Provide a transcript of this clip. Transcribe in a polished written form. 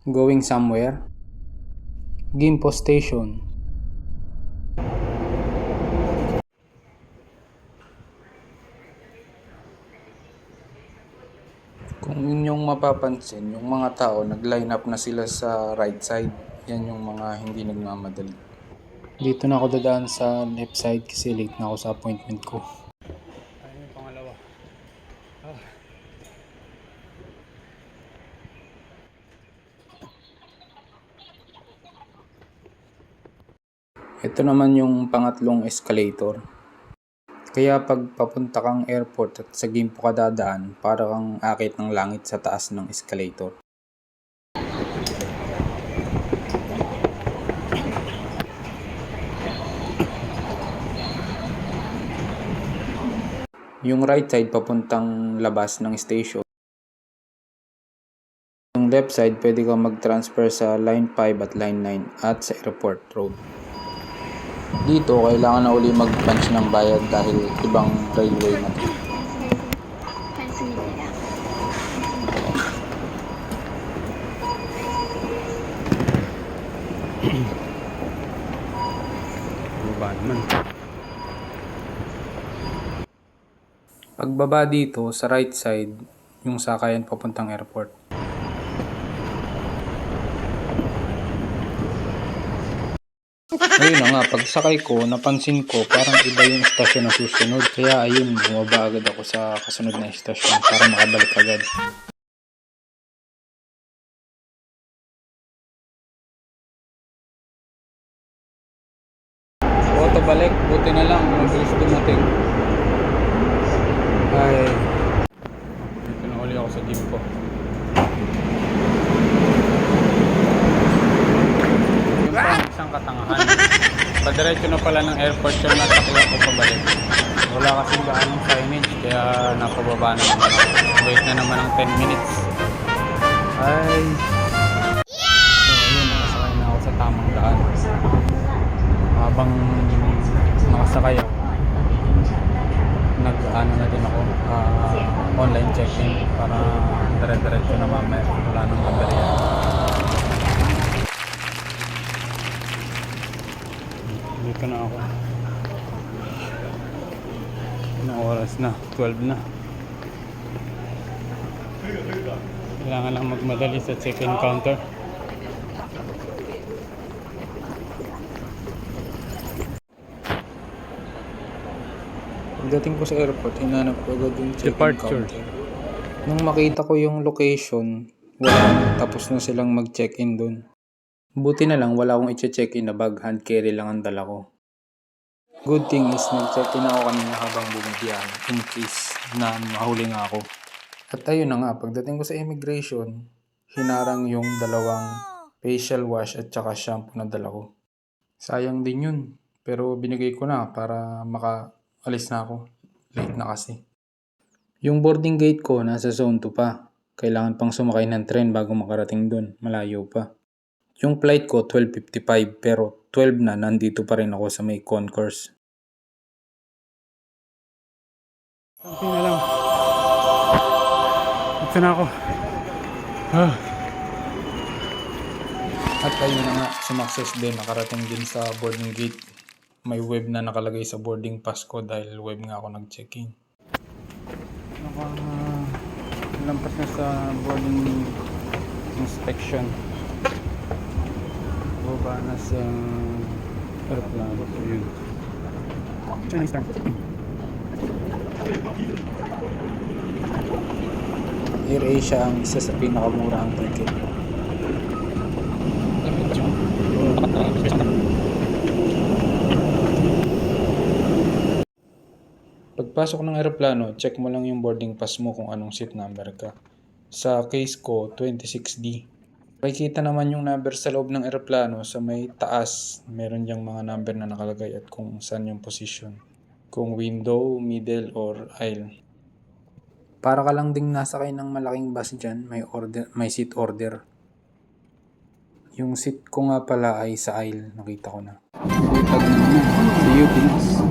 Going somewhere? Gimpo Station. Kung inyong mapapansin, yung mga tao nag-line up na sila sa right side. Yan yung mga hindi nagmamadali. Dito na ako dadaan sa left side kasi late na ako sa appointment ko. Ayun yung pangalawa. Ito naman yung pangatlong escalator. Kaya pag papunta kang airport at sa Gimpo ka dadaan, para kang akit ng langit sa taas ng escalator. Yung right side papuntang labas ng station. Yung left side pwede kang mag-transfer sa Line 5 at Line 9 at sa Airport Road. Dito kailangan na uli mag-punch ng bayad dahil ibang railway na to. Baba naman. Pagbaba dito sa right side, yung sakayan papuntang airport. Ayun na nga, pagsakay ko, napansin ko parang iba yung istasyon na susunod. Kaya ayun, bumaba agad ako sa kasunod na istasyon para makabalik agad. Auto balik, buti na lang, mabilis dumating. Ay, Dito na uli ako sa Gimpo. Yung pang isang katangahan. Padiretso na pala ng airport yung nasakyan ko pabalik. Wala kasing gaanong signage kaya napababa na naman ako. Wait na naman ng 10 minutes. Ay. So ayun, nakasakay na ako sa tamang daan. Habang nakasakay ako, nag-ano na din ako, online check-in para dire-diretso na mamaya. Wala nang baterya. Dito na ako. Anong oras na? 12 na. Kailangan lang magmadali sa check-in counter. pagdating ko sa airport, hinanap ko agad yung check-in Departure. counter. Nung makita ko yung location, wala na, tapos na silang mag-check-in dun. Buti na lang wala akong i-check-in na bag, hand carry lang ang dala ko. Good thing is nag-check-in ako kanina habang bumibiyahe in case na mahuli nga ako. At ayun na nga, pagdating ko sa immigration, hinarang yung dalawang facial wash at saka shampoo na dala ko. Sayang din yun, pero binigay ko na para makaalis na ako. Late na kasi. Yung boarding gate ko nasa zone 2 pa. Kailangan pang sumakay ng tren bago makarating dun. Malayo pa. Yung flight ko 12:55 pero 12 na nandito pa rin ako sa may concourse. Konti na lang. Ito na ako. At ayun na nga, sumakses din. Nakarating din sa boarding gate. May web na nakalagay sa boarding pass ko dahil web nga ako nag-check-in. Lampas na sa boarding inspection. Baba na sa aeroplano. Yun. Chinese time. AirAsia ang isa sa pinakamurang ticket. Pagpasok ng eroplano, check mo lang yung boarding pass mo kung anong seat number ka. Sa case ko, 26D. Makikita naman yung number sa loob ng eroplano sa may taas. Meron diyang mga number na nakalagay at kung saan yung position. Kung window, middle, or aisle. Para ka lang ding nasakay ng malaking bus dyan, may seat order. Yung seat ko nga pala ay sa aisle, nakita ko na. See you, Pinas.